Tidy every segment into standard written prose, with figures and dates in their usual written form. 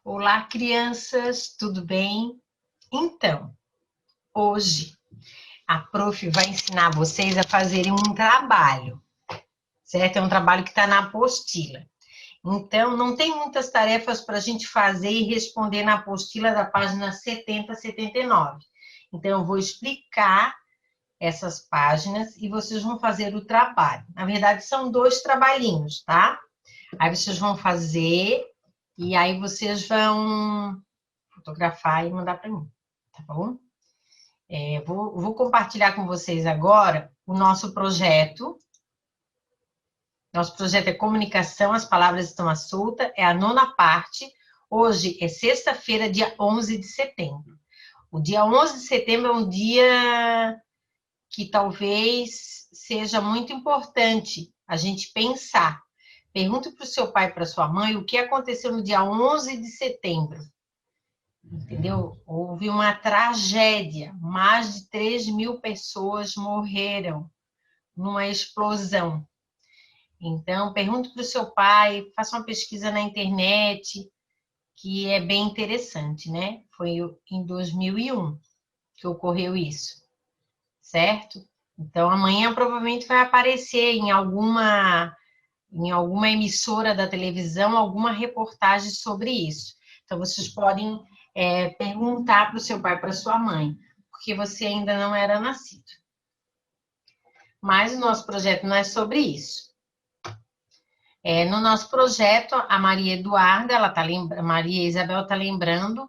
Olá, crianças, tudo bem? Então, hoje a prof vai ensinar vocês a fazerem um trabalho, certo? É um trabalho que está na apostila. Então, não tem muitas tarefas para a gente fazer e responder na apostila da página 70 a 79. Então, eu vou explicar essas páginas e vocês vão fazer o trabalho. Na verdade, são 2 trabalhinhos, tá? Aí vocês vão fazer e aí vocês vão fotografar e mandar para mim, tá bom? Vou compartilhar com vocês agora o nosso projeto. Nosso projeto é comunicação, as palavras estão à solta, é a 9ª parte. Hoje é sexta-feira, dia 11 de setembro. O dia 11 de setembro é um dia que talvez seja muito importante a gente pensar. Pergunte para o seu pai e para a sua mãe o que aconteceu no dia 11 de setembro. Entendeu? Houve uma tragédia. Mais de 3.000 pessoas morreram numa explosão. Então, pergunte para o seu pai, faça uma pesquisa na internet, que é bem interessante, né? Foi em 2001 que ocorreu isso, certo? Então, amanhã provavelmente vai aparecer em alguma emissora da televisão, alguma reportagem sobre isso. Então, vocês podem perguntar para o seu pai e para a sua mãe, porque você ainda não era nascido. Mas o nosso projeto não é sobre isso. No nosso projeto, a Maria Eduarda, Maria Isabel está lembrando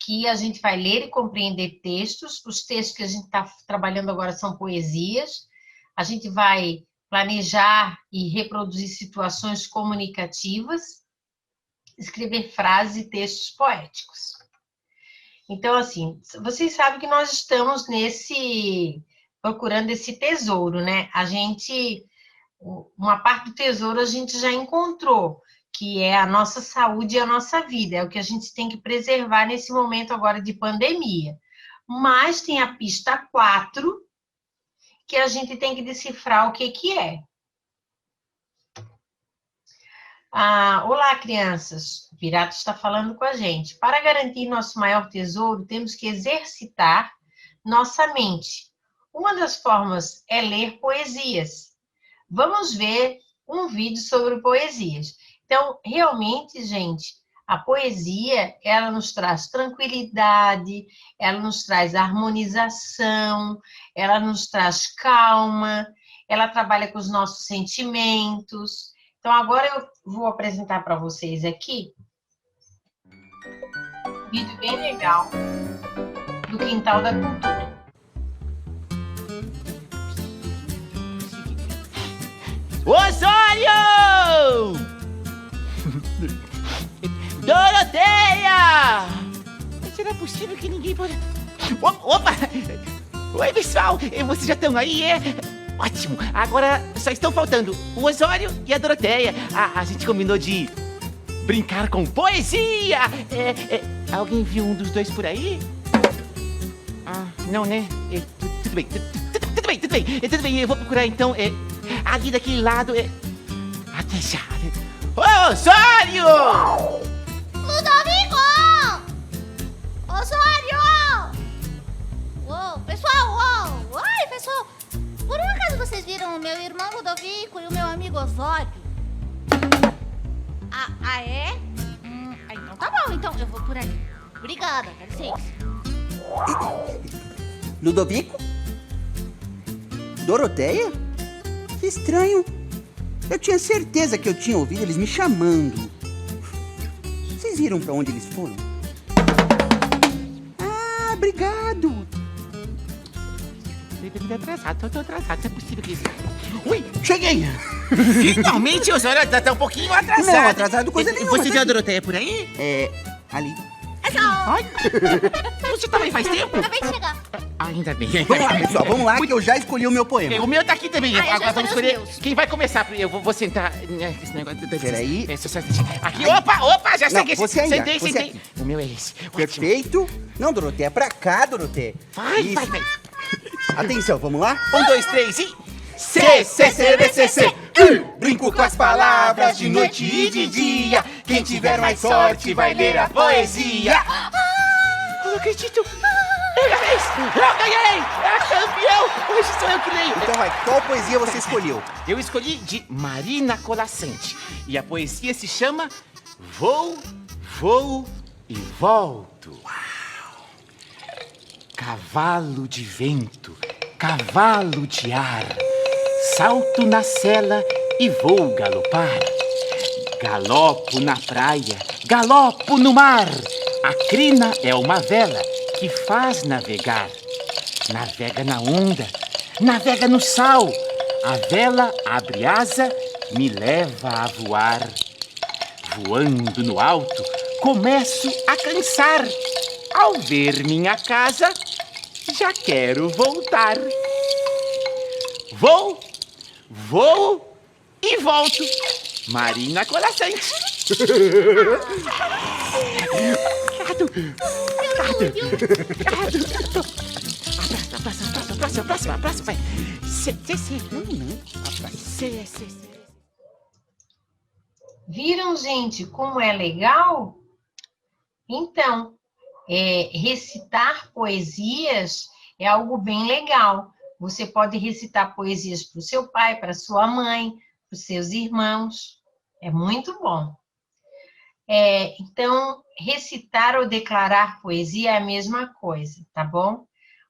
que a gente vai ler e compreender textos. Os textos que a gente está trabalhando agora são poesias. A gente vai planejar e reproduzir situações comunicativas, escrever frases e textos poéticos. Então, assim, vocês sabem que nós estamos procurando esse tesouro, né? Uma parte do tesouro a gente já encontrou, que é a nossa saúde e a nossa vida, é o que a gente tem que preservar nesse momento agora de pandemia. Mas tem a pista 4, que a gente tem que decifrar o que é. Olá, crianças. O Virato está falando com a gente. Para garantir nosso maior tesouro, temos que exercitar nossa mente. Uma das formas é ler poesias. Vamos ver um vídeo sobre poesias. Então, realmente, gente, a poesia, ela nos traz tranquilidade, ela nos traz harmonização, ela nos traz calma, ela trabalha com os nossos sentimentos. Então, agora eu vou apresentar para vocês aqui um vídeo bem legal do Quintal da Cultura. Osório! Doroteia! Será possível que ninguém pode... Opa! Oi, pessoal! Vocês já estão aí, é? Ótimo! Agora só estão faltando o Osório e a Doroteia. A gente combinou de brincar com poesia! Alguém viu um dos dois por aí? Não, né? Tudo bem. Tudo bem, eu vou procurar então. Ali daquele lado. Até já. Ô, Osório! Ludovico! Osório! Uou, pessoal, uou! Oi, pessoal! Por um acaso vocês viram o meu irmão Ludovico e o meu amigo Osório? É? Então tá bom, então eu vou por aí. Obrigada, dá licença. Ludovico? Doroteia? Que estranho. Eu tinha certeza que eu tinha ouvido eles me chamando. Vocês viram pra onde eles foram? Obrigado. Tô atrasado, não é possível que isso... Ui, Cheguei. finalmente o Osório tá um pouquinho atrasado. Não, atrasado coisa nenhuma. Você viu a Doroteia por aí? Ali. Ai, você também faz tempo? Acabei de chegar. Ainda bem. Vamos lá, pessoal, vamos lá que eu já escolhi o meu poema. O meu tá aqui também. Eu já Agora vamos escolhi escolher os meus. quem vai começar. Eu vou sentar. Esse negócio. Peraí. Aqui, opa, já Não, sei. você aí, Sentei. você aqui. O meu é esse. Ótimo. Perfeito. Não, Doroteia, pra cá, Doroteia. Vai. Atenção, vamos lá? 1, 2, 3 e... C, C, C, D, C, C. Brinco com as palavras de noite e de dia. Quem tiver mais sorte vai ler a poesia. Eu não acredito. Minha vez. Eu ganhei. É campeão. Hoje sou eu que leio. Então vai, qual poesia você escolheu? Eu escolhi de Marina Colasanti. E a poesia se chama Vou, Voo e Volto. Cavalo de vento, cavalo de ar, salto na sela e vou galopar. Galopo na praia, galopo no mar. A crina é uma vela que faz navegar. Navega na onda, navega no sal. A vela abre asa, me leva a voar. Voando no alto, começo a cansar. Ao ver minha casa, já quero voltar. Vou, voo e volto. Marina Colasanti. Próxima. Viram, gente, como é legal? Então, recitar poesias é algo bem legal. Você pode recitar poesias para o seu pai, para sua mãe, para os seus irmãos. É muito bom. Então, recitar ou declarar poesia é a mesma coisa, tá bom?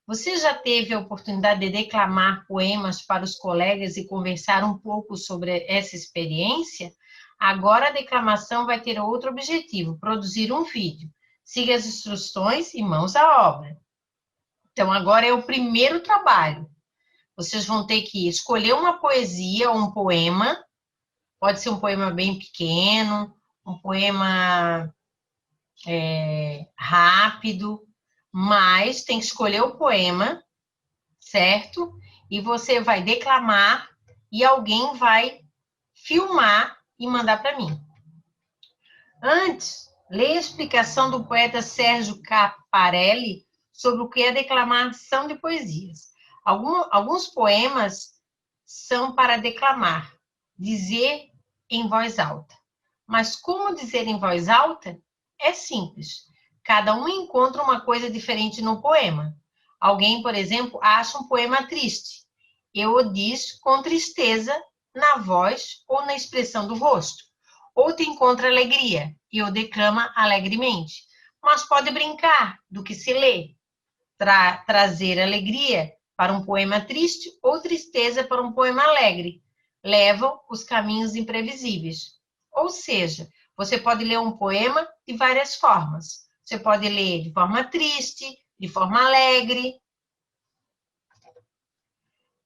Você já teve a oportunidade de declamar poemas para os colegas e conversar um pouco sobre essa experiência? Agora a declamação vai ter outro objetivo, produzir um vídeo. Siga as instruções e mãos à obra. Então, agora é o primeiro trabalho. Vocês vão ter que escolher uma poesia ou um poema. Pode ser um poema bem pequeno, um poema rápido, mas tem que escolher o poema, certo? E você vai declamar e alguém vai filmar e mandar para mim. Antes, leia a explicação do poeta Sérgio Caparelli sobre o que é declamação de poesias. Alguns poemas são para declamar, dizer em voz alta. Mas como dizer em voz alta? É simples. Cada um encontra uma coisa diferente no poema. Alguém, por exemplo, acha um poema triste. Eu o diz com tristeza na voz ou na expressão do rosto. Outro encontra alegria e o declama alegremente. Mas pode brincar do que se lê. Trazer alegria para um poema triste ou tristeza para um poema alegre. Levam os caminhos imprevisíveis. Ou seja, você pode ler um poema de várias formas. Você pode ler de forma triste, de forma alegre.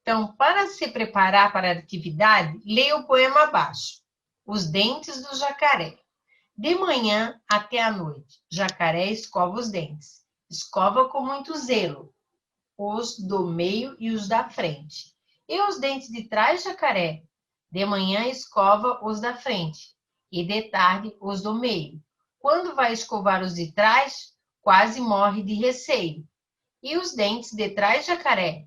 Então, para se preparar para a atividade, leia o poema abaixo. Os dentes do jacaré. De manhã até à noite, jacaré escova os dentes. Escova com muito zelo. Os do meio e os da frente. E os dentes de trás, jacaré? De manhã escova os da frente. E de tarde os do meio. Quando vai escovar os de trás, quase morre de receio. E os dentes de trás, jacaré?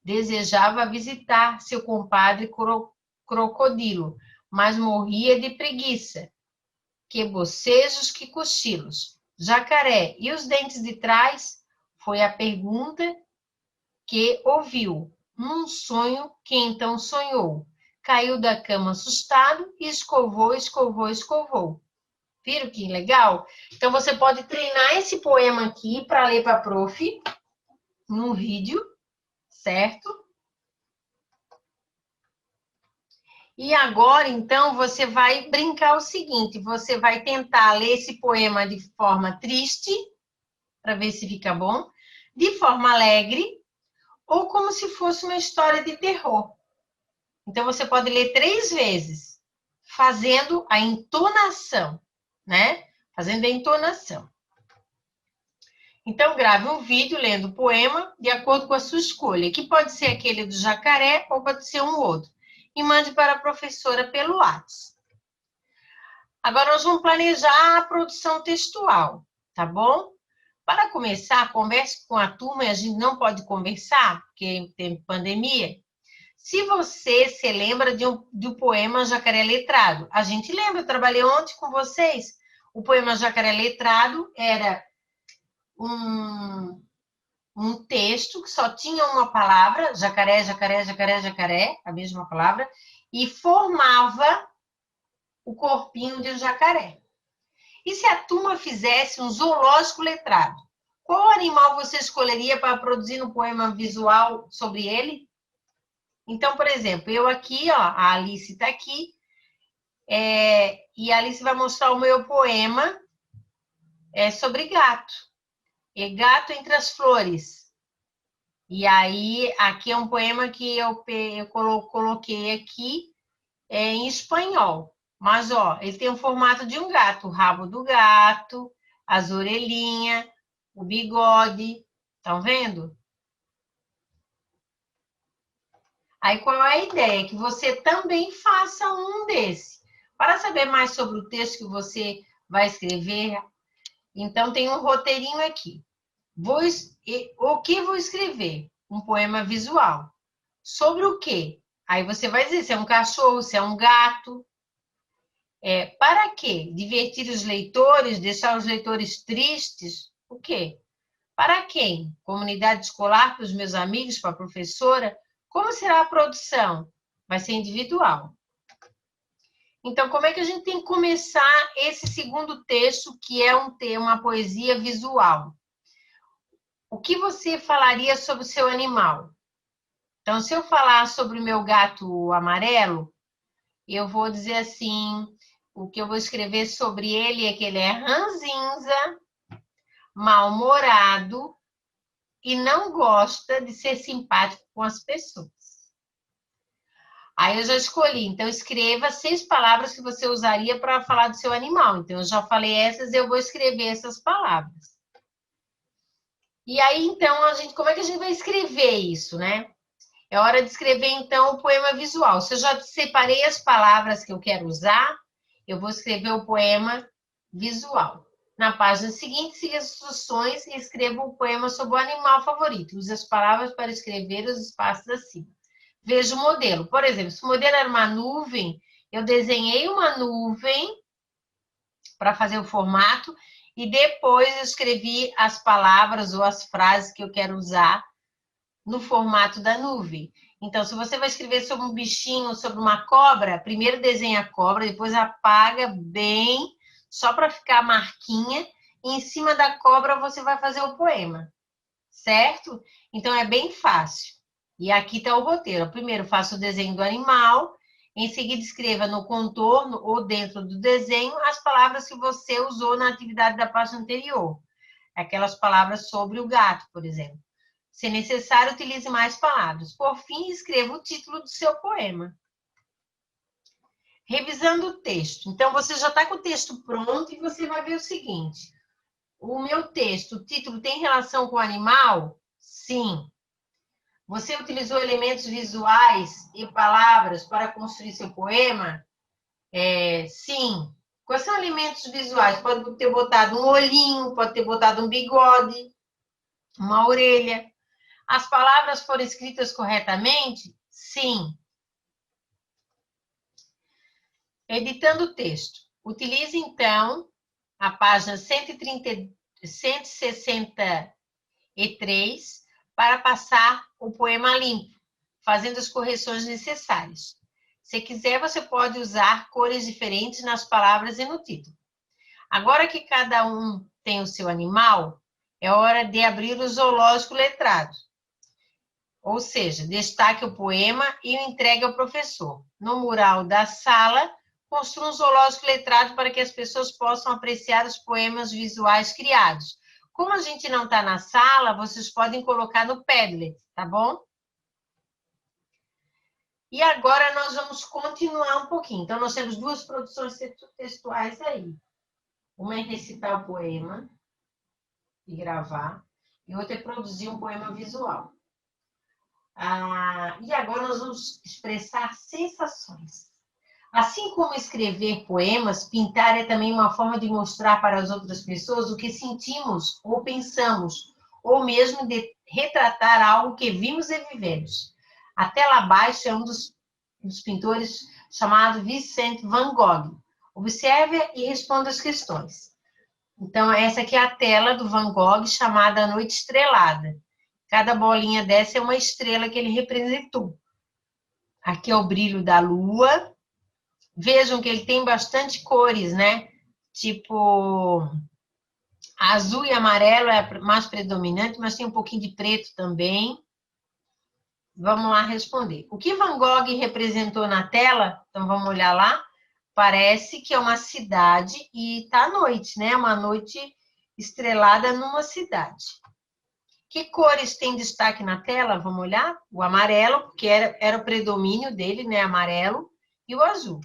Desejava visitar seu compadre crocodilo, mas morria de preguiça. Que bocejos, que cochilos. Jacaré, e os dentes de trás? Foi a pergunta que ouviu. Num sonho que então sonhou. Caiu da cama assustado e escovou. Viram que legal? Então, você pode treinar esse poema aqui para ler para a prof. Num vídeo, certo? E agora, então, você vai brincar o seguinte. Você vai tentar ler esse poema de forma triste, para ver se fica bom. De forma alegre, ou como se fosse uma história de terror. Então, você pode ler 3 vezes, fazendo a entonação, né? Fazendo a entonação. Então, grave um vídeo lendo o poema de acordo com a sua escolha, que pode ser aquele do jacaré ou pode ser um outro. E mande para a professora pelo WhatsApp. Agora, nós vamos planejar a produção textual, tá bom? Para começar, converse com a turma, e a gente não pode conversar, porque tem pandemia. Se você se lembra do poema Jacaré Letrado. A gente lembra, eu trabalhei ontem com vocês. O poema Jacaré Letrado era um texto que só tinha uma palavra, jacaré, jacaré, jacaré, jacaré, a mesma palavra, e formava o corpinho de um jacaré. E se a turma fizesse um zoológico letrado? Qual animal você escolheria para produzir um poema visual sobre ele? Então, por exemplo, eu aqui, ó, a Alice está aqui, e a Alice vai mostrar o meu poema sobre gato. É Gato entre as Flores. E aí, aqui é um poema que eu coloquei aqui em espanhol. Mas, ó, ele tem o formato de um gato. O rabo do gato, as orelhinhas, o bigode. Estão vendo? Aí, qual é a ideia? Que você também faça um desse. Para saber mais sobre o texto que você vai escrever, então tem um roteirinho aqui. O que vou escrever? Um poema visual. Sobre o quê? Aí você vai dizer se é um cachorro, se é um gato. Para quê? Divertir os leitores, deixar os leitores tristes? O quê? Para quem? Comunidade escolar, para os meus amigos, para a professora? Como será a produção? Vai ser individual. Então, como é que a gente tem que começar esse segundo texto, que é uma poesia visual? O que você falaria sobre o seu animal? Então, se eu falar sobre o meu gato amarelo, eu vou dizer assim, o que eu vou escrever sobre ele é que ele é ranzinza, mal-humorado e não gosta de ser simpático com as pessoas. Aí eu já escolhi, então escreva 6 palavras que você usaria para falar do seu animal. Então, eu já falei essas, eu vou escrever essas palavras. E aí, então, como é que a gente vai escrever isso, né? É hora de escrever, então, o poema visual. Se eu já separei as palavras que eu quero usar, eu vou escrever o poema visual. Na página seguinte, siga as instruções e escreva o poema sobre o animal favorito. Use as palavras para escrever os espaços acima. Veja o modelo. Por exemplo, se o modelo era uma nuvem, eu desenhei uma nuvem para fazer o formato e depois eu escrevi as palavras ou as frases que eu quero usar no formato da nuvem. Então, se você vai escrever sobre um bichinho, sobre uma cobra, primeiro desenha a cobra, depois apaga bem, só para ficar a marquinha, e em cima da cobra você vai fazer o poema, certo? Então, é bem fácil. E aqui está o roteiro. Primeiro, faça o desenho do animal, em seguida, escreva no contorno ou dentro do desenho as palavras que você usou na atividade da página anterior. Aquelas palavras sobre o gato, por exemplo. Se necessário, utilize mais palavras. Por fim, escreva o título do seu poema. Revisando o texto. Então, você já está com o texto pronto e você vai ver o seguinte. O meu texto, o título, tem relação com o animal? Sim. Você utilizou elementos visuais e palavras para construir seu poema? Sim. Quais são elementos visuais? Pode ter botado um olhinho, pode ter botado um bigode, uma orelha. As palavras foram escritas corretamente? Sim. Editando o texto. Utilize, então, a página 163 para passar o poema limpo, fazendo as correções necessárias. Se quiser, você pode usar cores diferentes nas palavras e no título. Agora que cada um tem o seu animal, é hora de abrir o zoológico letrado. Ou seja, destaque o poema e o entregue ao professor. No mural da sala, construa um zoológico letrado para que as pessoas possam apreciar os poemas visuais criados. Como a gente não está na sala, vocês podem colocar no Padlet, tá bom? E agora nós vamos continuar um pouquinho. Então, nós temos 2 produções textuais aí. Uma é recitar o poema e gravar, e outra é produzir um poema visual. E agora nós vamos expressar sensações. Assim como escrever poemas, pintar é também uma forma de mostrar para as outras pessoas o que sentimos ou pensamos, ou mesmo de retratar algo que vimos e vivemos. A tela abaixo é um dos pintores chamado Vincent van Gogh. Observe e responda as questões. Então, essa aqui é a tela do Van Gogh, chamada A Noite Estrelada. Cada bolinha dessa é uma estrela que ele representou. Aqui é o brilho da lua. Vejam que ele tem bastante cores, né? Tipo, azul e amarelo é mais predominante, mas tem um pouquinho de preto também. Vamos lá responder. O que Van Gogh representou na tela? Então, vamos olhar lá. Parece que é uma cidade e está à noite, né? Uma noite estrelada numa cidade. Que cores tem destaque na tela? Vamos olhar? O amarelo, que era o predomínio dele, né? Amarelo, e o azul.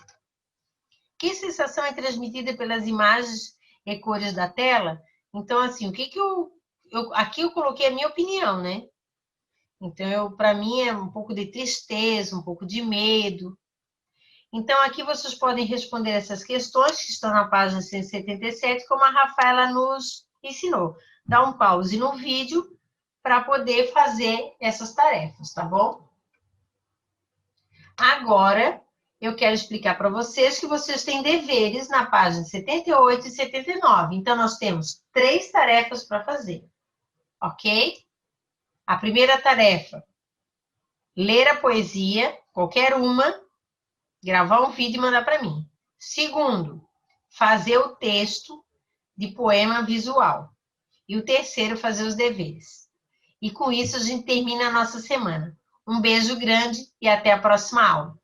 Que sensação é transmitida pelas imagens e cores da tela? Então, assim, o que aqui eu coloquei a minha opinião, né? Então, para mim, é um pouco de tristeza, um pouco de medo. Então, aqui vocês podem responder essas questões que estão na página 177, como a Rafaela nos ensinou. Dá um pause no vídeo para poder fazer essas tarefas, tá bom? Agora, eu quero explicar para vocês que vocês têm deveres na página 78 e 79. Então, nós temos 3 tarefas para fazer, ok? A primeira tarefa, ler a poesia, qualquer uma, gravar um vídeo e mandar para mim. Segundo, fazer o texto de poema visual. E o terceiro, fazer os deveres. E com isso a gente termina a nossa semana. Um beijo grande e até a próxima aula.